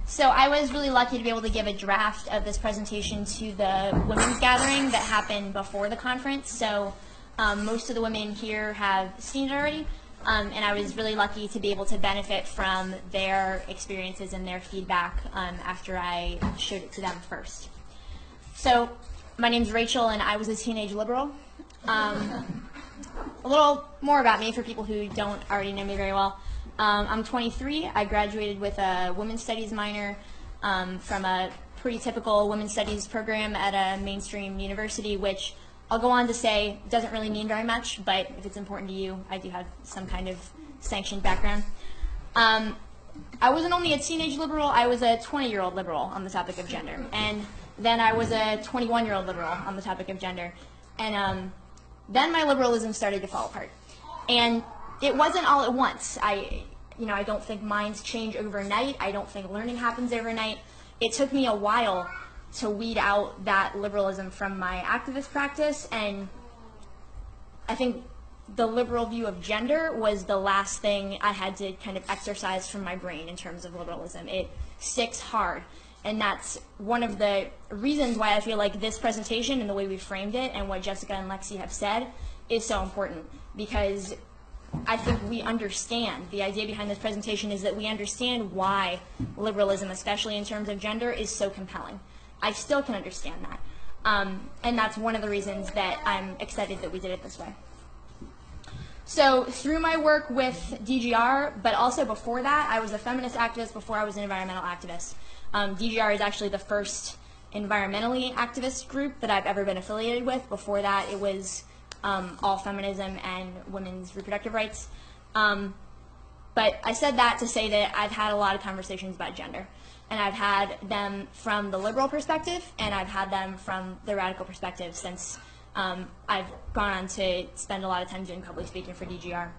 So I was really lucky to be able to give a draft of this presentation to the women's gathering that happened before the conference. So most of the women here have seen it already, and I was really lucky to be able to benefit from their experiences and their feedback after I showed it to them first. So my name's Rachel, and I was a teenage liberal. A little more about me for people who don't already know me very well. I'm 23. I graduated with a women's studies minor from a pretty typical women's studies program at a mainstream university, which I'll go on to say doesn't really mean very much, but if it's important to you, I do have some kind of sanctioned background. I wasn't only a teenage liberal, I was a 20-year-old liberal on the topic of gender. And then I was a 21-year-old liberal on the topic of gender. And then my liberalism started to fall apart. And it wasn't all at once. I don't think minds change overnight. I don't think learning happens overnight. It took me a while to weed out that liberalism from my activist practice, and I think the liberal view of gender was the last thing I had to kind of exercise from my brain in terms of liberalism. It sticks hard, and that's one of the reasons why I feel like this presentation and the way we framed it and what Jessica and Lexi have said is so important, because I think we understand, the idea behind this presentation is that we understand why liberalism, especially in terms of gender, is so compelling. I still can understand that. And that's one of the reasons that I'm excited that we did it this way. So through my work with DGR, but also before that, I was a feminist activist before I was an environmental activist. DGR is actually the first environmentally activist group that I've ever been affiliated with. Before that, it was all feminism and women's reproductive rights. But I said that to say that I've had a lot of conversations about gender. And I've had them from the liberal perspective, and I've had them from the radical perspective since I've gone on to spend a lot of time doing public speaking for DGR.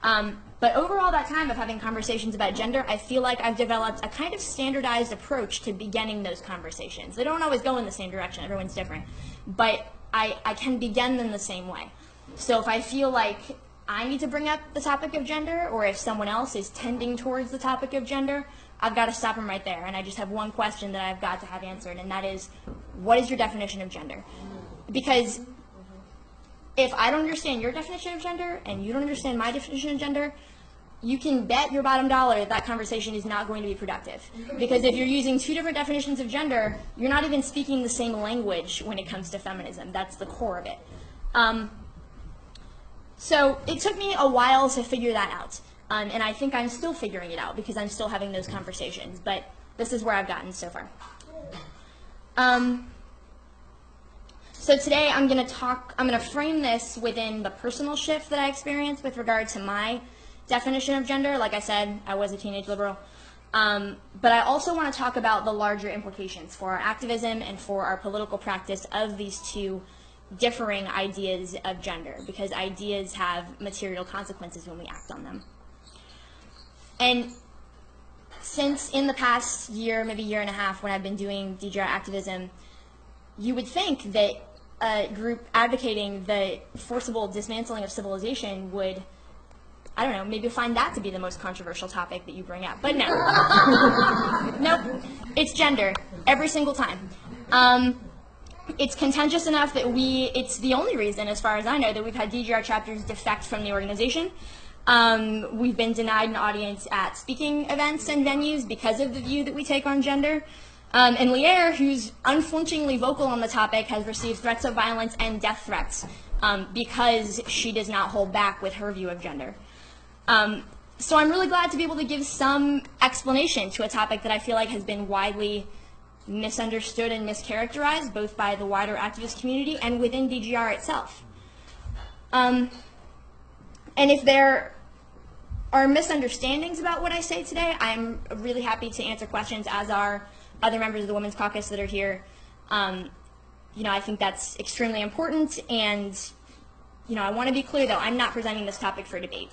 But overall that time of having conversations about gender, I feel like I've developed a kind of standardized approach to beginning those conversations. They don't always go in the same direction, everyone's different, but I can begin them the same way. So if I feel like I need to bring up the topic of gender, or if someone else is tending towards the topic of gender, I've got to stop them right there, and I just have one question that I've got to have answered, and that is, what is your definition of gender? Because if I don't understand your definition of gender, and you don't understand my definition of gender, you can bet your bottom dollar that that conversation is not going to be productive. Because if you're using two different definitions of gender, you're not even speaking the same language when it comes to feminism. That's the core of it. So it took me a while to figure that out. And I think I'm still figuring it out because I'm still having those conversations. But this is where I've gotten so far. So today I'm going to frame this within the personal shift that I experienced with regard to my definition of gender. Like I said, I was a teenage liberal. But I also want to talk about the larger implications for our activism and for our political practice of these two differing ideas of gender, because ideas have material consequences when we act on them. And since in the past year, maybe year and a half, when I've been doing DGR activism, you would think that a group advocating the forcible dismantling of civilization would, I don't know, maybe find that to be the most controversial topic that you bring up. But no. Nope. It's gender, every single time. It's contentious enough that it's the only reason, as far as I know, that we've had DGR chapters defect from the organization. We've been denied an audience at speaking events and venues because of the view that we take on gender. And Lier, who's unflinchingly vocal on the topic, has received threats of violence and death threats because she does not hold back with her view of gender. So I'm really glad to be able to give some explanation to a topic that I feel like has been widely misunderstood and mischaracterized, both by the wider activist community and within DGR itself. And if there are misunderstandings about what I say today, I'm really happy to answer questions, as are other members of the Women's Caucus that are here. I think that's extremely important, and I want to be clear, though, I'm not presenting this topic for debate.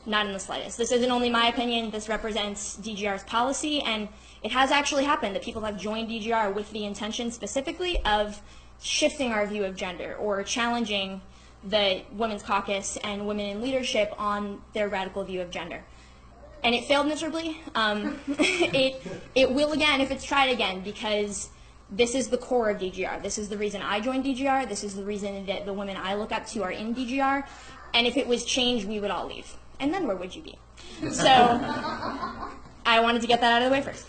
Not in the slightest. This isn't only my opinion, this represents DGR's policy, and it has actually happened that people have joined DGR with the intention specifically of shifting our view of gender or challenging the Women's Caucus and women in leadership on their radical view of gender. and it failed miserably. It will again if it's tried again, because this is the core of DGR. This is the reason I joined DGR. This is the reason that the women I look up to are in DGR. And if it was changed, we would all leave. And then where would you be? So I wanted to get that out of the way first.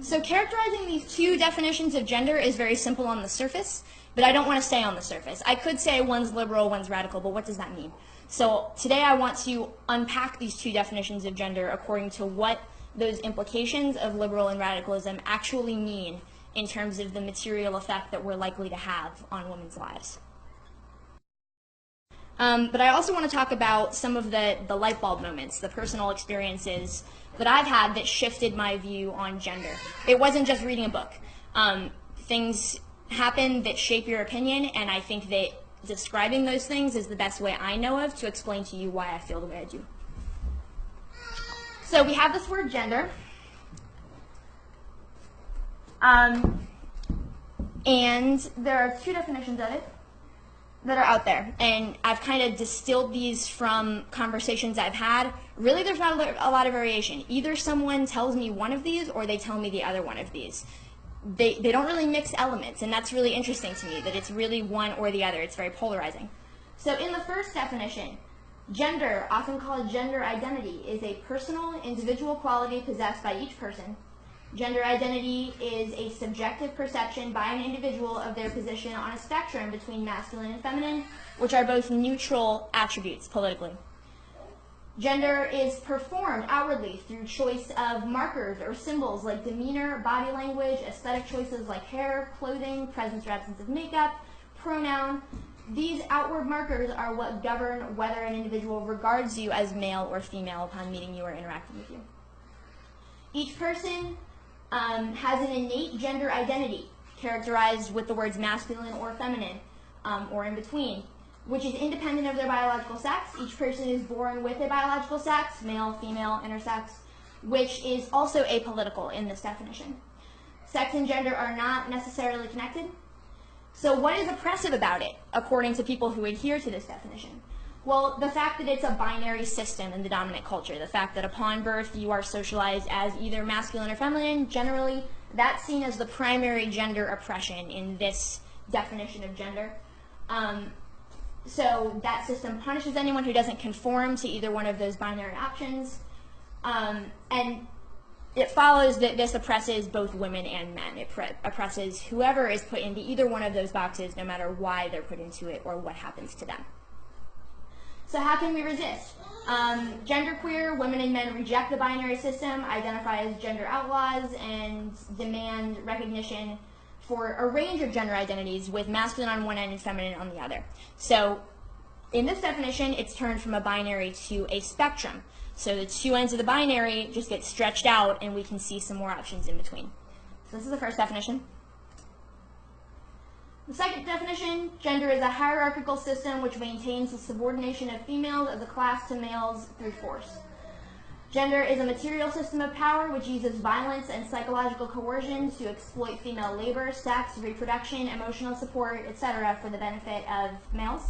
So characterizing these two definitions of gender is very simple on the surface, but I don't want to stay on the surface. I could say one's liberal, one's radical, but what does that mean? So today I want to unpack these two definitions of gender according to what those implications of liberal and radicalism actually mean in terms of the material effect that we're likely to have on women's lives. But I also want to talk about some of the light bulb moments, the personal experiences that I've had that shifted my view on gender. It wasn't just reading a book. Things happen that shape your opinion, and I think that describing those things is the best way I know of to explain to you why I feel the way I do. So we have this word gender, and there are two definitions of it that are out there, and I've kind of distilled these from conversations I've had. Really, there's not a lot of variation. Either someone tells me one of these or they tell me the other one of these. They don't really mix elements, and that's really interesting to me, that it's really one or the other. It's very polarizing. So in the first definition, gender, often called gender identity, is a personal, individual quality possessed by each person. Gender identity is a subjective perception by an individual of their position on a spectrum between masculine and feminine, which are both neutral attributes politically. Gender is performed outwardly through choice of markers or symbols like demeanor, body language, aesthetic choices like hair, clothing, presence or absence of makeup, pronoun. These outward markers are what govern whether an individual regards you as male or female upon meeting you or interacting with you. Each person has an innate gender identity characterized with the words masculine or feminine, or in between, which is independent of their biological sex. Each person is born with a biological sex, male, female, intersex, which is also apolitical in this definition. Sex and gender are not necessarily connected. So what is oppressive about it, according to people who adhere to this definition? Well, the fact that it's a binary system in the dominant culture, the fact that upon birth you are socialized as either masculine or feminine, generally, that's seen as the primary gender oppression in this definition of gender. So that system punishes anyone who doesn't conform to either one of those binary options. And it follows that this oppresses both women and men. It oppresses whoever is put into either one of those boxes, no matter why they're put into it or what happens to them. So how can we resist? Genderqueer, women and men reject the binary system, identify as gender outlaws, and demand recognition for a range of gender identities with masculine on one end and feminine on the other. So in this definition, it's turned from a binary to a spectrum. So the two ends of the binary just get stretched out, and we can see some more options in between. So this is the first definition. The second definition, gender is a hierarchical system which maintains the subordination of females as a class to males through force. Gender is a material system of power which uses violence and psychological coercion to exploit female labor, sex, reproduction, emotional support, etc. for the benefit of males.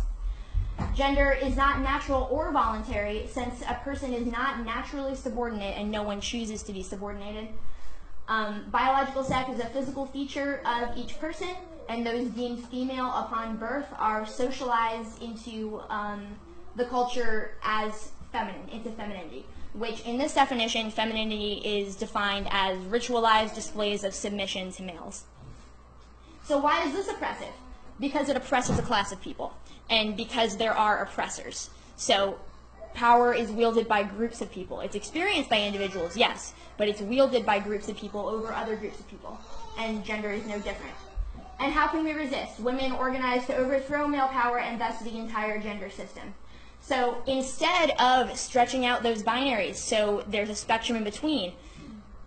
Gender is not natural or voluntary, since a person is not naturally subordinate and no one chooses to be subordinated. Biological sex is a physical feature of each person, and those deemed female upon birth are socialized into the culture as feminine, into femininity, which in this definition, femininity is defined as ritualized displays of submission to males. So why is this oppressive? Because it oppresses a class of people, and because there are oppressors. So power is wielded by groups of people. It's experienced by individuals, yes, but it's wielded by groups of people over other groups of people, and gender is no different. And how can we resist? Women organize to overthrow male power and thus the entire gender system. So instead of stretching out those binaries, so there's a spectrum in between,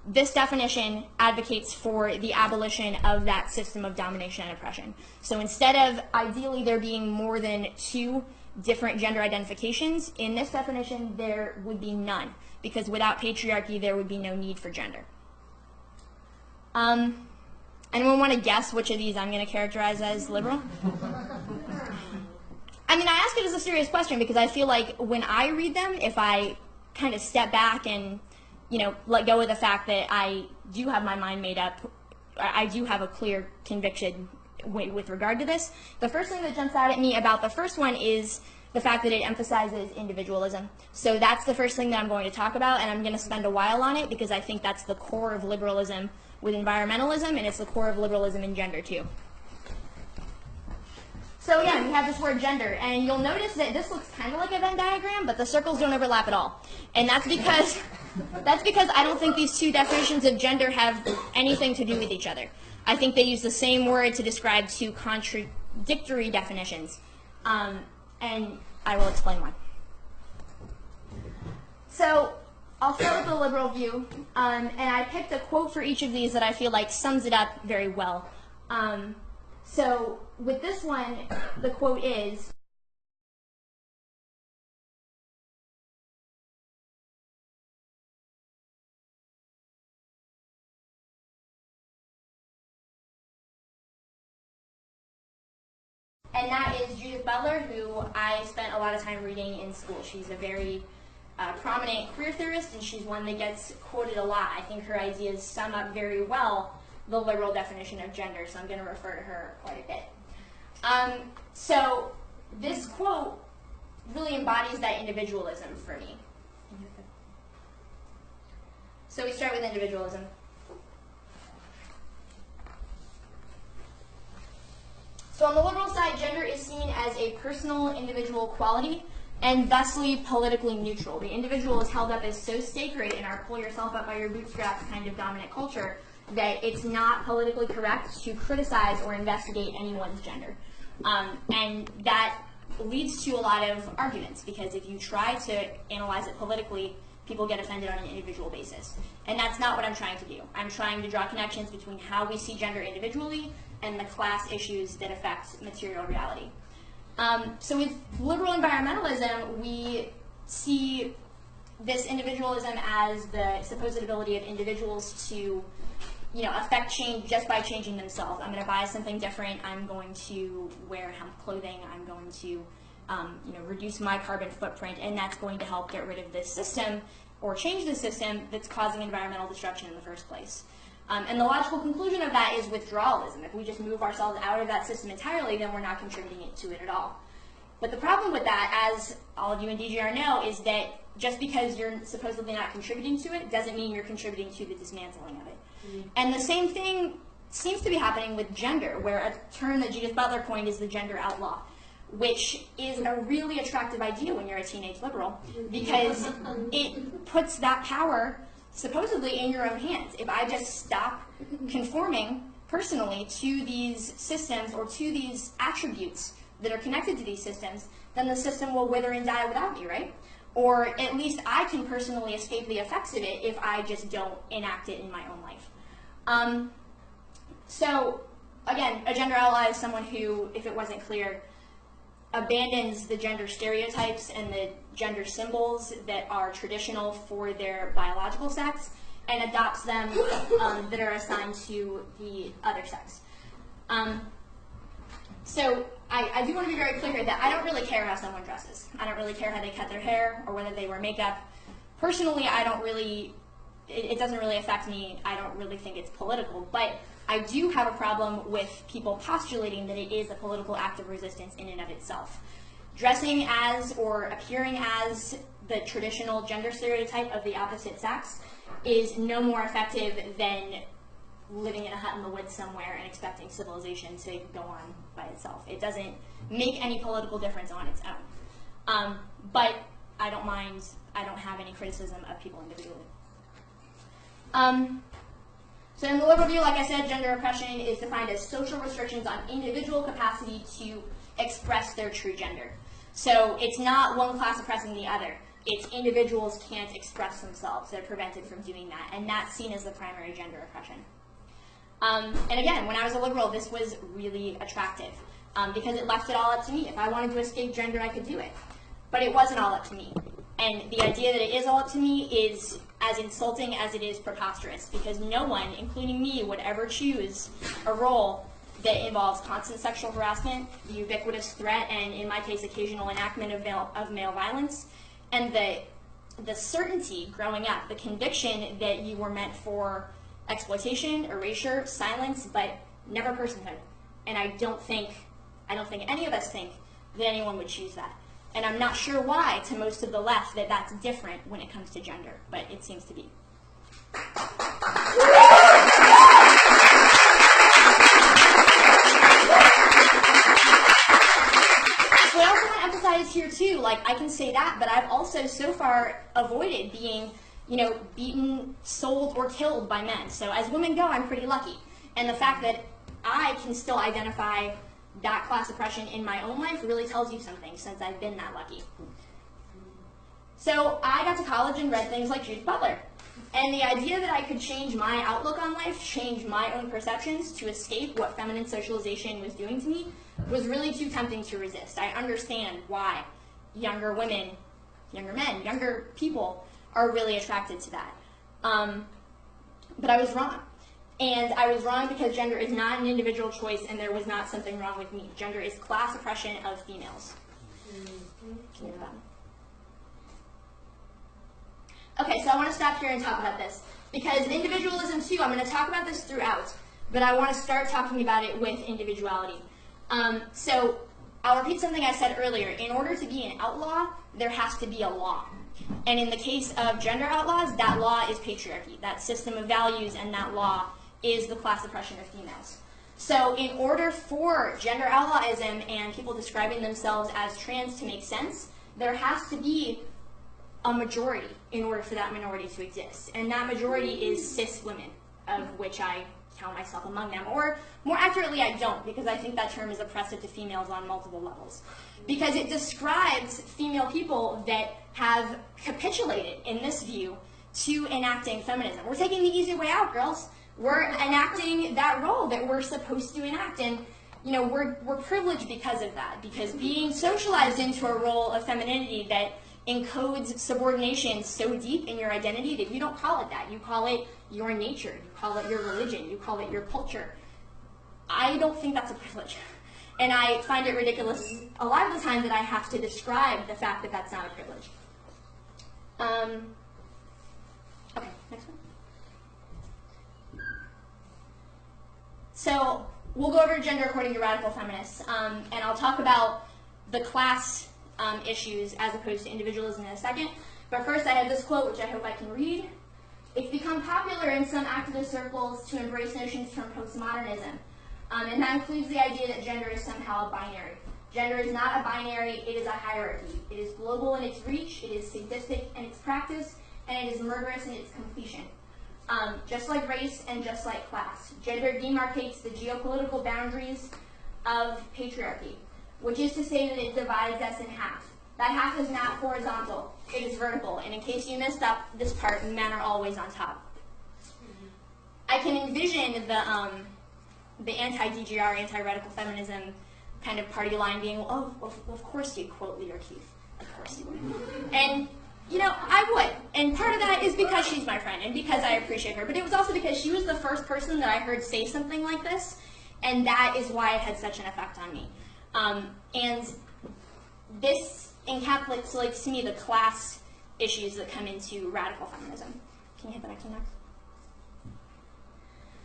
this definition advocates for the abolition of that system of domination and oppression. So instead of ideally there being more than two different gender identifications, in this definition there would be none, because without patriarchy there would be no need for gender. Anyone want to guess which of these I'm going to characterize as liberal? I mean, I ask it as a serious question because I feel like when I read them, if I kind of step back and, let go of the fact that I do have my mind made up, I do have a clear conviction with regard to this, the first thing that jumps out at me about the first one is the fact that it emphasizes individualism. So that's the first thing that I'm going to talk about, and I'm going to spend a while on it because I think that's the core of liberalism with environmentalism, and it's the core of liberalism in gender too. So again, we have this word gender, and you'll notice that this looks kind of like a Venn diagram, but the circles don't overlap at all. And that's because I don't think these two definitions of gender have anything to do with each other. I think they use the same word to describe two contradictory definitions. And I will explain why. So I'll start with the liberal view, and I picked a quote for each of these that I feel like sums it up very well. So with this one, the quote is, and that is Judith Butler, who I spent a lot of time reading in school. She's a very prominent queer theorist, and she's one that gets quoted a lot. I think her ideas sum up very well the liberal definition of gender, so I'm going to refer to her quite a bit. So this quote really embodies that individualism for me. So we start with individualism. So on the liberal side, gender is seen as a personal individual quality and thusly politically neutral. The individual is held up as so sacred in our pull yourself up by your bootstraps kind of dominant culture that it's not politically correct to criticize or investigate anyone's gender. And that leads to a lot of arguments, because if you try to analyze it politically, people get offended on an individual basis. And that's not what I'm trying to do. I'm trying to draw connections between how we see gender individually and the class issues that affect material reality. So with liberal environmentalism, we see this individualism as the supposed ability of individuals to affect change just by changing themselves. I'm going to buy something different. I'm going to wear hemp clothing. I'm going to reduce my carbon footprint, and that's going to help get rid of this system or change the system that's causing environmental destruction in the first place. And the logical conclusion of that is withdrawalism. If we just move ourselves out of that system entirely, then we're not contributing to it at all. But the problem with that, as all of you in DGR know, is that just because you're supposedly not contributing to it doesn't mean you're contributing to the dismantling of it. Mm-hmm. And the same thing seems to be happening with gender, where a term that Judith Butler coined is the gender outlaw, which is a really attractive idea when you're a teenage liberal, because it puts that power supposedly in your own hands. If I just stop conforming personally to these systems or to these attributes that are connected to these systems, then the system will wither and die without me, right? Or at least I can personally escape the effects of it if I just don't enact it in my own life. So again, a gender outlaw is someone who, if it wasn't clear, abandons the gender stereotypes and the gender symbols that are traditional for their biological sex and adopts them that are assigned to the other sex. So I do want to be very clear here that I don't really care how someone dresses. I don't really care how they cut their hair or whether they wear makeup. Personally, I don't really, it doesn't really affect me. I don't really think it's political. But I do have a problem with people postulating that it is a political act of resistance in and of itself. Dressing as or appearing as the traditional gender stereotype of the opposite sex is no more effective than living in a hut in the woods somewhere and expecting civilization to go on by itself. It doesn't make any political difference on its own. But I don't mind, I don't have any criticism of people individually. So in the liberal view, like I said, gender oppression is defined as social restrictions on individual capacity to express their true gender. So it's not one class oppressing the other. It's individuals can't express themselves. They're prevented from doing that. And that's seen as the primary gender oppression. And again, when I was a liberal, this was really attractive because it left it all up to me. If I wanted to escape gender, I could do it. But it wasn't all up to me. And the idea that it is all up to me is as insulting as it is preposterous, because no one, including me, would ever choose a role that involves constant sexual harassment, the ubiquitous threat, and in my case, occasional enactment of male violence, and the certainty growing up, the conviction that you were meant for exploitation, erasure, silence, but never personhood. And I don't think any of us think that anyone would choose that. And I'm not sure why, to most of the left, that that's different when it comes to gender, but it seems to be. So I also want to emphasize here too, like I can say that, but I've also so far avoided being, beaten, sold, or killed by men. So as women go, I'm pretty lucky. And the fact that I can still identify that class oppression in my own life really tells you something, since I've been that lucky. So I got to college and read things like Judith Butler. And the idea that I could change my outlook on life, change my own perceptions to escape what feminine socialization was doing to me, was really too tempting to resist. I understand why younger women, younger men, younger people are really attracted to that. But I was wrong. And I was wrong because gender is not an individual choice and there was not something wrong with me. Gender is class oppression of females. Okay, so I want to stop here and talk about this. Because individualism too, I'm going to talk about this throughout, but I want to start talking about it with individuality. So I'll repeat something I said earlier. In order to be an outlaw, there has to be a law. And in the case of gender outlaws, that law is patriarchy. That system of values and that law is the class oppression of females. So in order for gender outlawism and people describing themselves as trans to make sense, there has to be a majority in order for that minority to exist. And that majority is cis women, of which I count myself among them. Or more accurately, I don't, because I think that term is oppressive to females on multiple levels. Because it describes female people that have capitulated, in this view, to enacting feminism. We're taking the easy way out, girls. We're enacting that role that we're supposed to enact. And we're privileged because of that. Because being socialized into a role of femininity that encodes subordination so deep in your identity that you don't call it that. You call it your nature. You call it your religion. You call it your culture. I don't think that's a privilege. And I find it ridiculous a lot of the time that I have to describe the fact that that's not a privilege. Okay, next one. So we'll go over gender according to radical feminists, and I'll talk about the class issues as opposed to individualism in a second. But first I have this quote, which I hope I can read. It's become popular in some activist circles to embrace notions from postmodernism. And that includes the idea that gender is somehow a binary. Gender is not a binary, it is a hierarchy. It is global in its reach, it is sadistic in its practice, and it is murderous in its completion. Just like race and just like class, gender demarcates the geopolitical boundaries of patriarchy, which is to say that it divides us in half. That half is not horizontal, it is vertical. And in case you missed up this part, men are always on top. I can envision the anti-DGR, anti-radical feminism kind of party line being, oh, of course you quote Lear Keith. Of course you would. And, I would. And part of that is because she's my friend and because I appreciate her. But it was also because she was the first person that I heard say something like this. And that is why it had such an effect on me. And this encapsulates to me the class issues that come into radical feminism. Can you hit the next one next?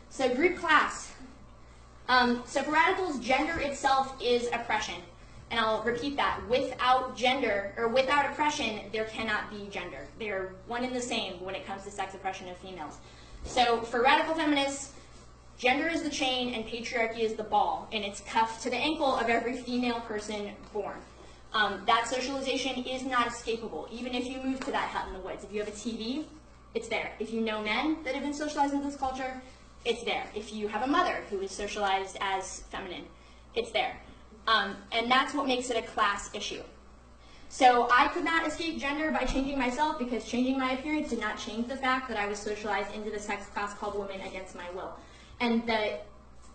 So group class. So for radicals, gender itself is oppression. And I'll repeat that. Without gender, or without oppression, there cannot be gender. They are one and the same when it comes to sex oppression of females. So for radical feminists, gender is the chain and patriarchy is the ball, and it's cuffed to the ankle of every female person born. That socialization is not escapable, even if you move to that hut in the woods. If you have a TV, it's there. If you know men that have been socialized into this culture, it's there. If you have a mother who is socialized as feminine, it's there. And that's what makes it a class issue. So I could not escape gender by changing myself because changing my appearance did not change the fact that I was socialized into the sex class called woman against my will. And the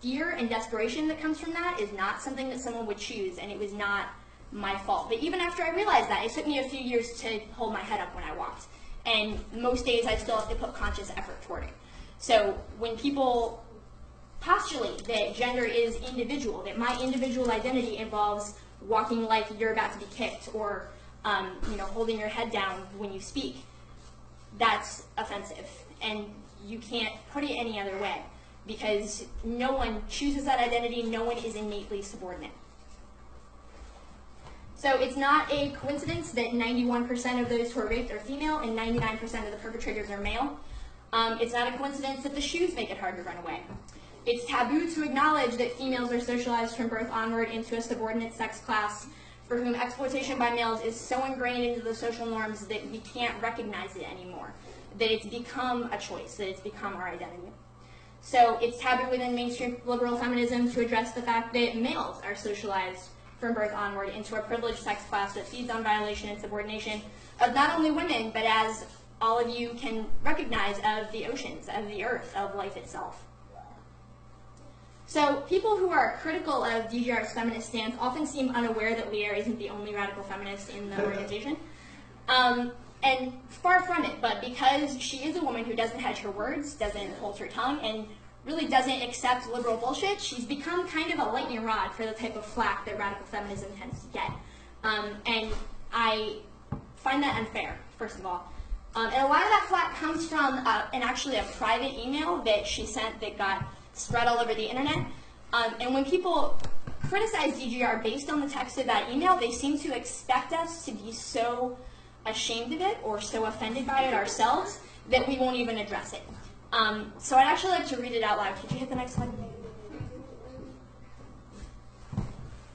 fear and desperation that comes from that is not something that someone would choose, and it was not my fault. But even after I realized that, it took me a few years to hold my head up when I walked. And most days I still have to put conscious effort toward it. So when people postulate that gender is individual, that my individual identity involves walking like you're about to be kicked, or holding your head down when you speak, that's offensive. And you can't put it any other way, because no one chooses that identity, no one is innately subordinate. So it's not a coincidence that 91% of those who are raped are female and 99% of the perpetrators are male. It's not a coincidence that the shoes make it hard to run away. It's taboo to acknowledge that females are socialized from birth onward into a subordinate sex class for whom exploitation by males is so ingrained into the social norms that we can't recognize it anymore, that it's become a choice, that it's become our identity. So it's taboo within mainstream liberal feminism to address the fact that males are socialized from birth onward into a privileged sex class that feeds on violation and subordination of not only women, but, as all of you can recognize, of the oceans, of the earth, of life itself. So people who are critical of DGR's feminist stance often seem unaware that Lear isn't the only radical feminist in the organization. And far from it, but because she is a woman who doesn't hedge her words, doesn't hold her tongue, and really doesn't accept liberal bullshit, she's become kind of a lightning rod for the type of flack that radical feminism tends to get. And I find that unfair, first of all. And a lot of that flack comes from actually a private email that she sent that got spread all over the internet. And when people criticize DGR based on the text of that email, they seem to expect us to be so ashamed of it or so offended by it ourselves that we won't even address it. So I'd actually like to read it out loud. Could you hit the next slide?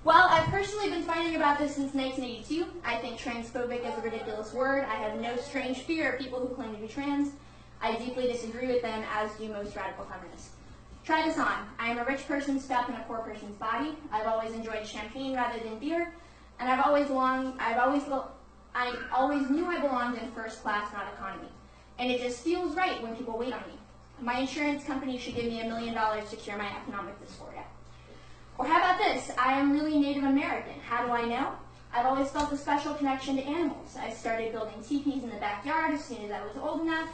Well, I've personally been fighting about this since 1982. I think transphobic is a ridiculous word. I have no strange fear of people who claim to be trans. I deeply disagree with them, as do most radical feminists. Try this on. I am a rich person stuck in a poor person's body. I've always enjoyed champagne rather than beer, and I always knew I belonged in first class, not economy. And it just feels right when people wait on me. My insurance company should give me $1 million to cure my economic dysphoria. Or how about this? I am really Native American. How do I know? I've always felt a special connection to animals. I started building teepees in the backyard as soon as I was old enough.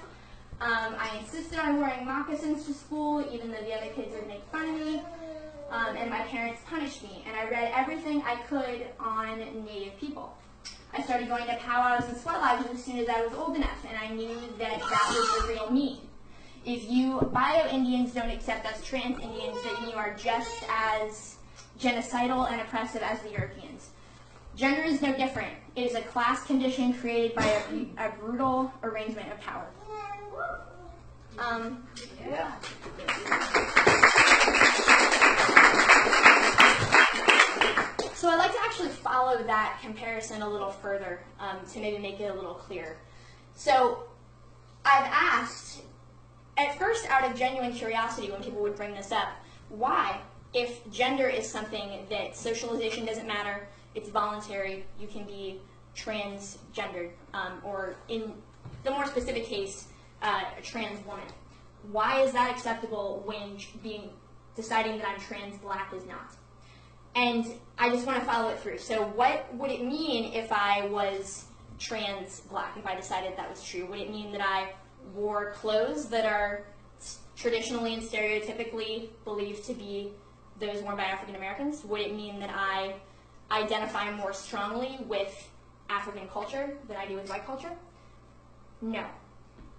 I insisted on wearing moccasins to school, even though the other kids would make fun of me. And my parents punished me. And I read everything I could on Native people. I started going to powwows and sweat lodges as soon as I was old enough, and I knew that that was the real me. If you bio-Indians don't accept us trans Indians, then you are just as genocidal and oppressive as the Europeans. Gender is no different. It is a class condition created by a brutal arrangement of power. So I'd like to actually follow that comparison a little further to maybe make it a little clearer. So I've asked, at first out of genuine curiosity when people would bring this up, why, if gender is something that socialization doesn't matter, it's voluntary, you can be transgendered, or in the more specific case, a trans woman. Why is that acceptable when deciding that I'm trans black is not? And I just want to follow it through. So what would it mean if I was trans black, if I decided that was true? Would it mean that I wore clothes that are traditionally and stereotypically believed to be those worn by African Americans? Would it mean that I identify more strongly with African culture than I do with white culture? No.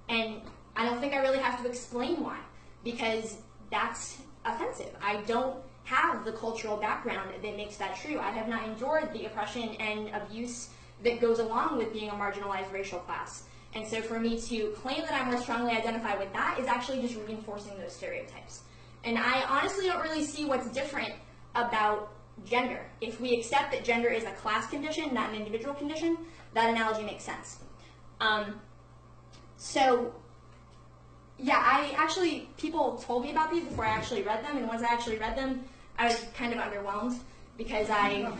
And I don't think I really have to explain why, because that's offensive. I don't have the cultural background that makes that true. I have not endured the oppression and abuse that goes along with being a marginalized racial class. And so for me to claim that I more strongly identify with that is actually just reinforcing those stereotypes. And I honestly don't really see what's different about gender. If we accept that gender is a class condition, not an individual condition, that analogy makes sense. So yeah, people told me about these before I actually read them, and once I actually read them, I was kind of underwhelmed because I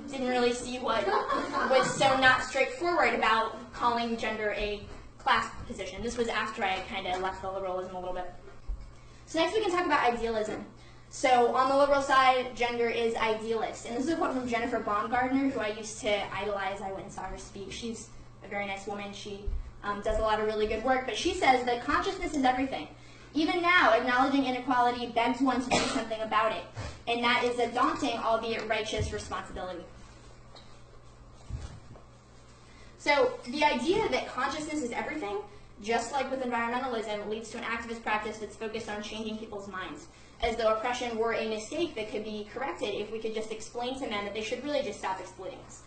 didn't really see what was so not straightforward about calling gender a class position. This was after I kind of left the liberalism a little bit. So next we can talk about idealism. So on the liberal side, gender is idealist. And this is a quote from Jennifer Baumgartner, who I used to idolize. I went and saw her speak. She's a very nice woman. She does a lot of really good work. But she says that consciousness is everything. Even now, acknowledging inequality begs one to do something about it, and that is a daunting, albeit righteous, responsibility. So the idea that consciousness is everything, just like with environmentalism, leads to an activist practice that's focused on changing people's minds, as though oppression were a mistake that could be corrected if we could just explain to men that they should really just stop exploiting us.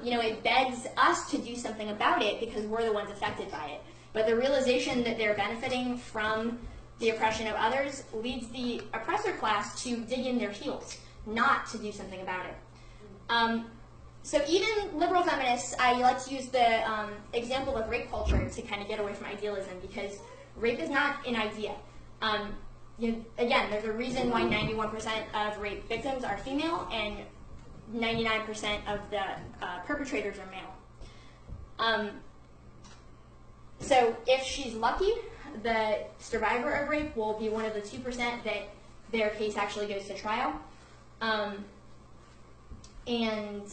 It begs us to do something about it because we're the ones affected by it. But the realization that they're benefiting from the oppression of others leads the oppressor class to dig in their heels, not to do something about it. So even liberal feminists, I like to use the example of rape culture to kind of get away from idealism, because rape is not an idea. Again, there's a reason why 91% of rape victims are female and 99% of the perpetrators are male. So if she's lucky, the survivor of rape will be one of the 2% that their case actually goes to trial. And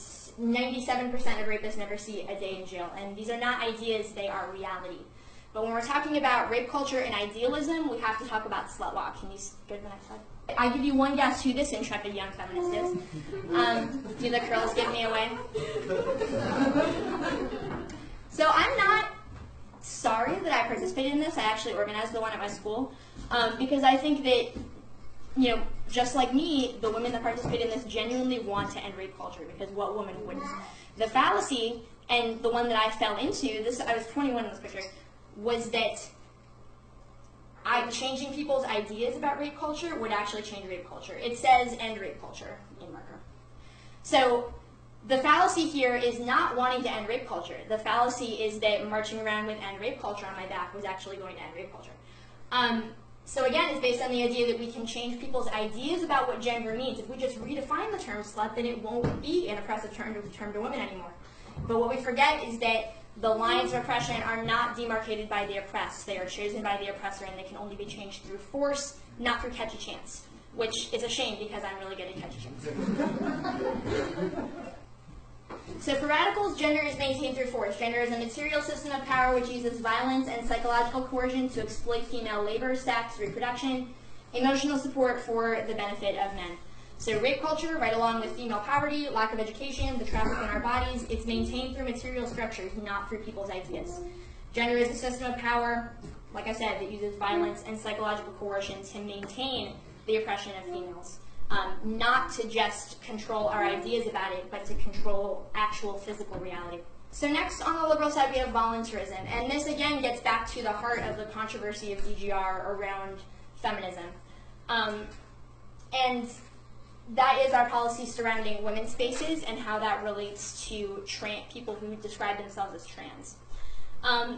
97% of rapists never see a day in jail. And these are not ideas, they are reality. But when we're talking about rape culture and idealism, we have to talk about slut walk. Can you go to the next slide? I give you one guess who this intrepid young feminist is. Do the curls give me away? So I'm not sorry that I participated in this. I actually organized the one at my school because I think that, just like me, the women that participate in this genuinely want to end rape culture, because what woman wouldn't? The fallacy, and the one that I fell into, I was 21 in this picture, was that changing people's ideas about rape culture would actually change rape culture. It says end rape culture in marker. So the fallacy here is not wanting to end rape culture. The fallacy is that marching around with end rape culture on my back was actually going to end rape culture. So again, it's based on the idea that we can change people's ideas about what gender means. If we just redefine the term slut, then it won't be an oppressive term to women anymore. But what we forget is that the lines of oppression are not demarcated by the oppressed. They are chosen by the oppressor, and they can only be changed through force, not through catch a chance, which is a shame because I'm really good at catch a chance. So for radicals, gender is maintained through force. Gender is a material system of power which uses violence and psychological coercion to exploit female labor, sex, reproduction, emotional support for the benefit of men. So rape culture, right along with female poverty, lack of education, the traffic in our bodies, it's maintained through material structures, not through people's ideas. Gender is a system of power, like I said, that uses violence and psychological coercion to maintain the oppression of females. Not to just control our ideas about it, but to control actual physical reality. So next on the liberal side we have voluntarism, and this again gets back to the heart of the controversy of DGR around feminism. And that is our policy surrounding women's spaces and how that relates to people who describe themselves as trans.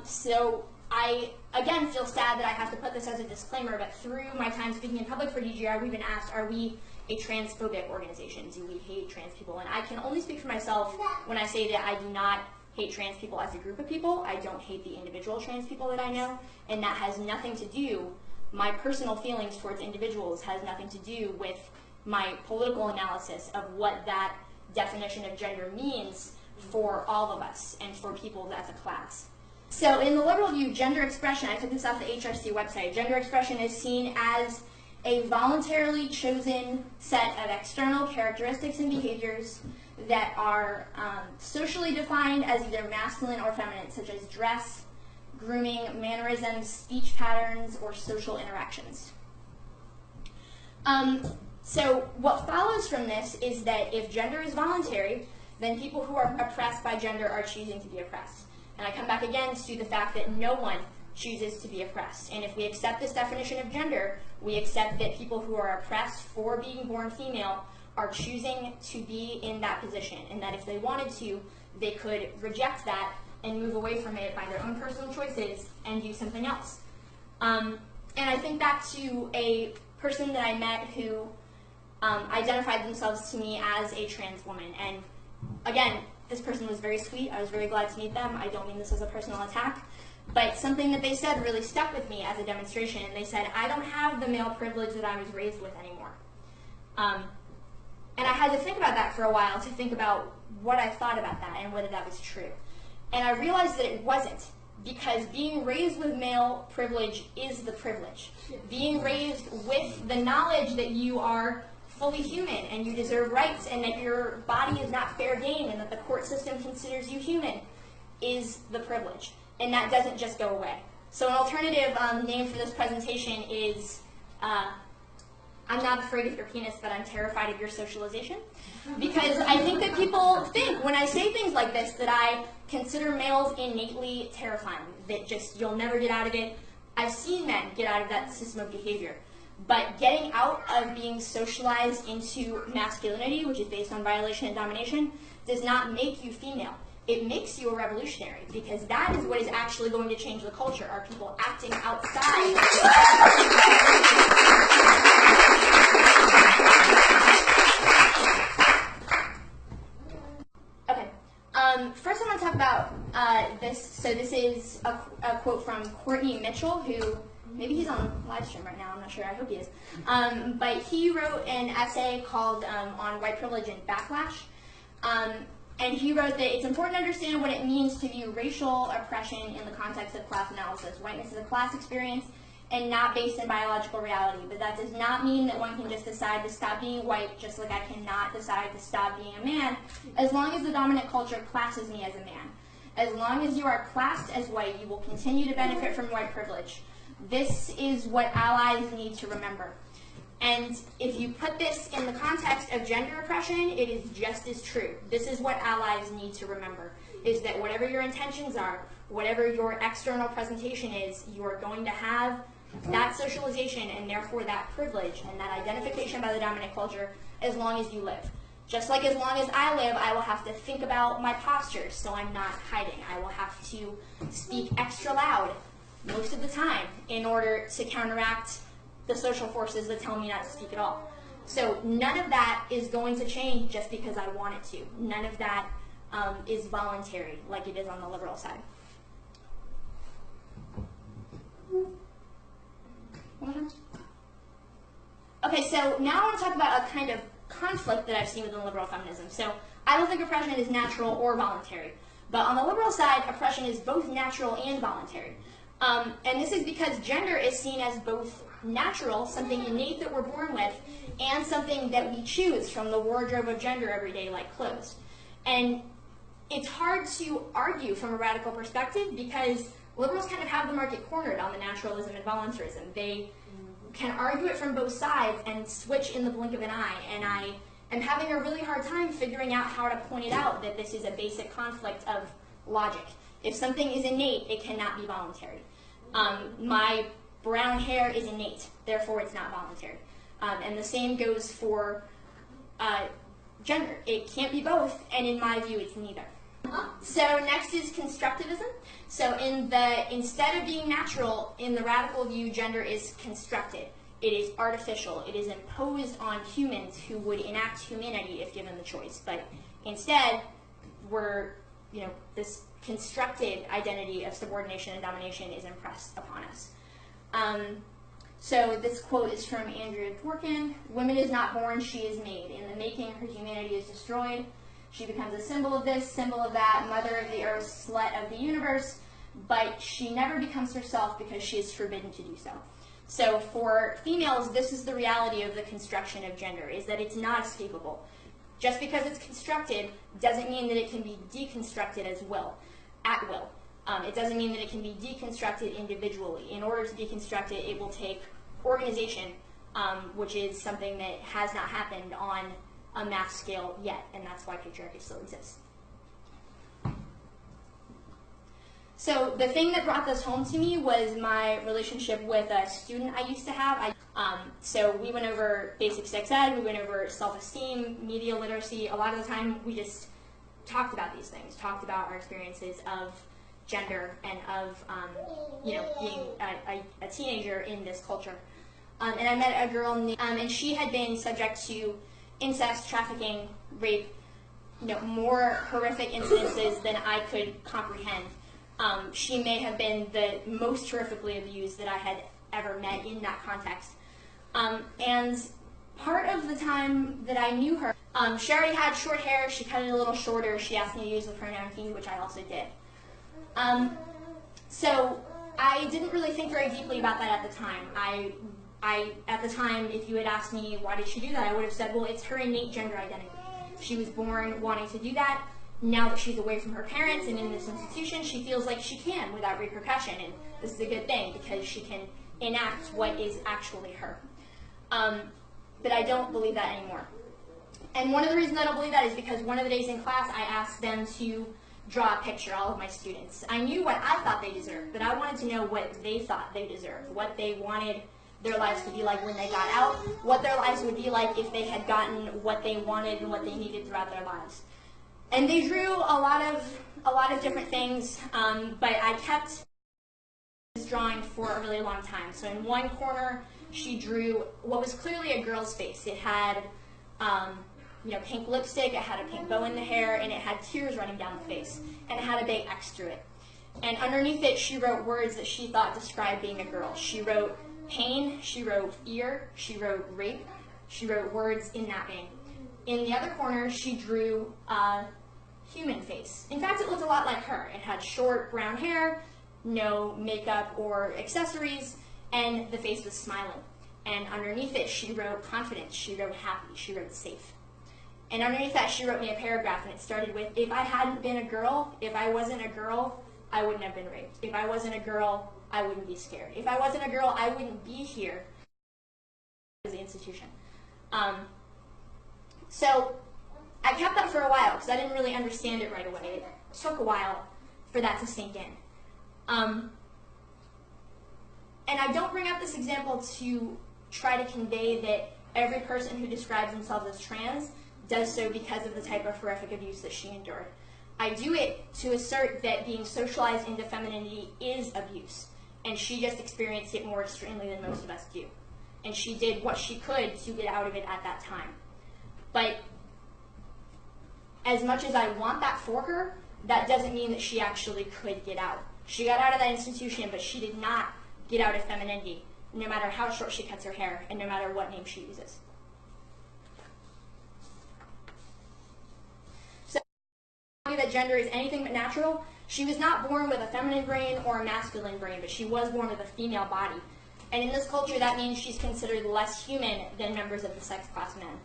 So I, again, feel sad that I have to put this as a disclaimer, but through my time speaking in public for DGR, we've been asked, are we a transphobic organization? Do we hate trans people? And I can only speak for myself when I say that I do not hate trans people as a group of people. I don't hate the individual trans people that I know, and that has nothing to do, my personal feelings towards individuals has nothing to do with my political analysis of what that definition of gender means for all of us and for people as a class. So in the liberal view, gender expression, I took this off the HRC website, gender expression is seen as a voluntarily chosen set of external characteristics and behaviors that are socially defined as either masculine or feminine, such as dress, grooming, mannerisms, speech patterns, or social interactions. So what follows from this is that if gender is voluntary, then people who are oppressed by gender are choosing to be oppressed. And I come back again to the fact that no one chooses to be oppressed. And if we accept this definition of gender, we accept that people who are oppressed for being born female are choosing to be in that position, and that if they wanted to, they could reject that and move away from it by their own personal choices and do something else. And I think back to a person that I met who identified themselves to me as a trans woman. And again, this person was very sweet. I was very glad to meet them. I don't mean this as a personal attack. But something that they said really stuck with me as a demonstration. And they said, I don't have the male privilege that I was raised with anymore. And I had to think about that for a while, to think about what I thought about that and whether that was true. And I realized that it wasn't. because being raised with male privilege is the privilege. Being raised with the knowledge that you are fully human and you deserve rights and that your body is not fair game and that the court system considers you human is the privilege. And that doesn't just go away. So an alternative name for this presentation is I'm not afraid of your penis, but I'm terrified of your socialization. Because I think that people think, when I say things like this, that I consider males innately terrifying, that just you'll never get out of it. I've seen men get out of that system of behavior. But getting out of being socialized into masculinity, which is based on violation and domination, does not make you female. It makes you a revolutionary, because that is what is actually going to change the culture, are people acting outside. Okay, first I want to talk about this. So this is a quote from Courtney Mitchell, who, maybe he's on live stream right now, I'm not sure, I hope he is. But he wrote an essay called On White Privilege and Backlash. And he wrote that it's important to understand what it means to view racial oppression in the context of class analysis. Whiteness is a class experience and not based in biological reality. But that does not mean that one can just decide to stop being white, just like I cannot decide to stop being a man, as long as the dominant culture classes me as a man. As long as you are classed as white, you will continue to benefit from white privilege. This is what allies need to remember. And if you put this in the context of gender oppression, it is just as true. This is what allies need to remember, is that whatever your intentions are, whatever your external presentation is, you are going to have that socialization and therefore that privilege and that identification by the dominant culture as long as you live. Just like as long as I live, I will have to think about my posture so I'm not hiding. I will have to speak extra loud most of the time in order to counteract the social forces that tell me not to speak at all. So none of that is going to change just because I want it to. None of that is voluntary like it is on the liberal side. Okay, so now I want to talk about a kind of conflict that I've seen within liberal feminism. So I don't think oppression is natural or voluntary. But on the liberal side, oppression is both natural and voluntary. And this is because gender is seen as both natural, something innate that we're born with, and something that we choose from the wardrobe of gender every day, like clothes. And it's hard to argue from a radical perspective because liberals kind of have the market cornered on the naturalism and voluntarism. They can argue it from both sides and switch in the blink of an eye. And I am having a really hard time figuring out how to point it out that this is a basic conflict of logic. If something is innate, it cannot be voluntary. My brown hair is innate, therefore it's not voluntary. And the same goes for gender. It can't be both, and in my view, it's neither. So next is constructivism. So instead of being natural, in the radical view, gender is constructed. It is artificial. It is imposed on humans who would enact humanity if given the choice. But instead, this constructed identity of subordination and domination is impressed upon us. So this quote is from Andrea Dworkin. Woman is not born, she is made. In the making, her humanity is destroyed. She becomes a symbol of this, symbol of that, mother of the earth, slut of the universe, but she never becomes herself because she is forbidden to do so. So for females, this is the reality of the construction of gender, is that it's not escapable. Just because it's constructed doesn't mean that it can be deconstructed at will. It doesn't mean that it can be deconstructed individually. In order to deconstruct it, it will take organization, which is something that has not happened on a mass scale yet, and that's why patriarchy still exists. So the thing that brought this home to me was my relationship with a student I used to have. So we went over basic sex ed, we went over self-esteem, media literacy. A lot of the time we just talked about these things, talked about our experiences of gender and of being a teenager in this culture. And I met a girl, and she had been subject to incest, trafficking, rape, more horrific incidences than I could comprehend. She may have been the most horrifically abused that I had ever met in that context. And part of the time that I knew her, she already had short hair, she cut it a little shorter, she asked me to use the pronoun he, which I also did. So I didn't really think very deeply about that at the time. At the time, if you had asked me why did she do that, I would have said, well, it's her innate gender identity. She was born wanting to do that. Now that she's away from her parents and in this institution, she feels like she can without repercussion, and this is a good thing because she can enact what is actually her. But I don't believe that anymore. And one of the reasons I don't believe that is because one of the days in class, I asked them to draw a picture, all of my students. I knew what I thought they deserved, but I wanted to know what they thought they deserved, what they wanted their lives to be like when they got out, what their lives would be like if they had gotten what they wanted and what they needed throughout their lives. And they drew a lot of different things, but I kept this drawing for a really long time. So in one corner, she drew what was clearly a girl's face. It had pink lipstick, it had a pink bow in the hair, and it had tears running down the face, and it had a big X through it. And underneath it, she wrote words that she thought described being a girl. She wrote pain, she wrote fear, she wrote rape, she wrote words in that vein. In the other corner, she drew a human face. In fact, it looked a lot like her. It had short brown hair, no makeup or accessories, and the face was smiling. And underneath it, she wrote confidence, she wrote happy, she wrote safe. And underneath that, she wrote me a paragraph, and it started with, if I hadn't been a girl, if I wasn't a girl, I wouldn't have been raped. If I wasn't a girl, I wouldn't be scared. If I wasn't a girl, I wouldn't be here as the institution. So I kept that for a while because I didn't really understand it right away. It took a while for that to sink in. And I don't bring up this example to try to convey that every person who describes themselves as trans does so because of the type of horrific abuse that she endured. I do it to assert that being socialized into femininity is abuse, and she just experienced it more extremely than most of us do. And she did what she could to get out of it at that time. But as much as I want that for her, that doesn't mean that she actually could get out. She got out of that institution, but she did not get out of femininity, no matter how short she cuts her hair, and no matter what name she uses. That gender is anything but natural. She was not born with a feminine brain or a masculine brain, but she was born with a female body. And in this culture, that means she's considered less human than members of the sex class men.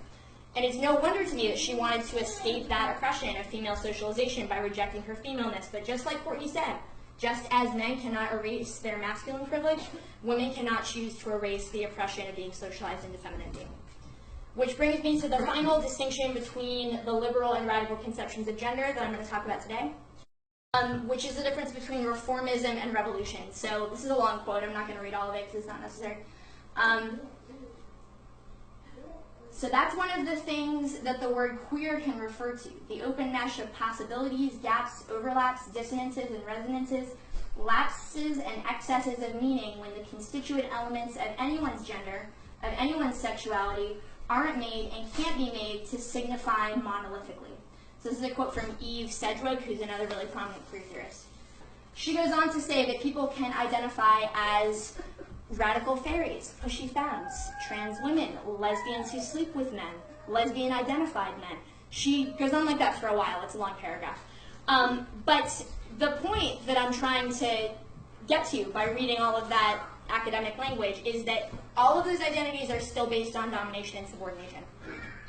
And it's no wonder to me that she wanted to escape that oppression of female socialization by rejecting her femaleness. But just like Courtney said, just as men cannot erase their masculine privilege, women cannot choose to erase the oppression of being socialized into femininity. Which brings me to the final distinction between the liberal and radical conceptions of gender that I'm going to talk about today, which is the difference between reformism and revolution. So this is a long quote. I'm not going to read all of it because it's not necessary. So that's one of the things that the word queer can refer to, the open mesh of possibilities, gaps, overlaps, dissonances, and resonances, lapses and excesses of meaning when the constituent elements of anyone's gender, of anyone's sexuality, aren't made and can't be made to signify monolithically. So this is a quote from Eve Sedgwick, who's another really prominent queer theorist. She goes on to say that people can identify as radical fairies, pushy femmes, trans women, lesbians who sleep with men, lesbian-identified men. She goes on like that for a while. It's a long paragraph. But the point that I'm trying to get to by reading all of that academic language is that all of those identities are still based on domination and subordination.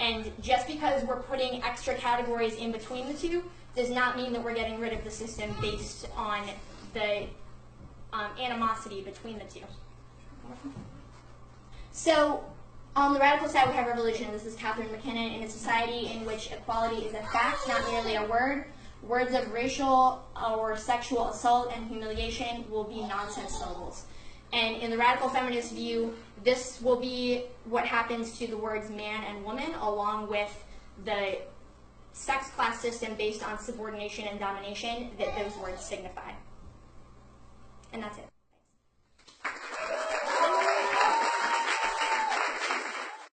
And just because we're putting extra categories in between the two does not mean that we're getting rid of the system based on the animosity between the two. So on the radical side, we have revolution. This is Catherine McKinnon. In a society in which equality is a fact, not merely a word, words of racial or sexual assault and humiliation will be nonsense syllables. And in the radical feminist view, this will be what happens to the words man and woman, along with the sex class system based on subordination and domination that those words signify. And that's it.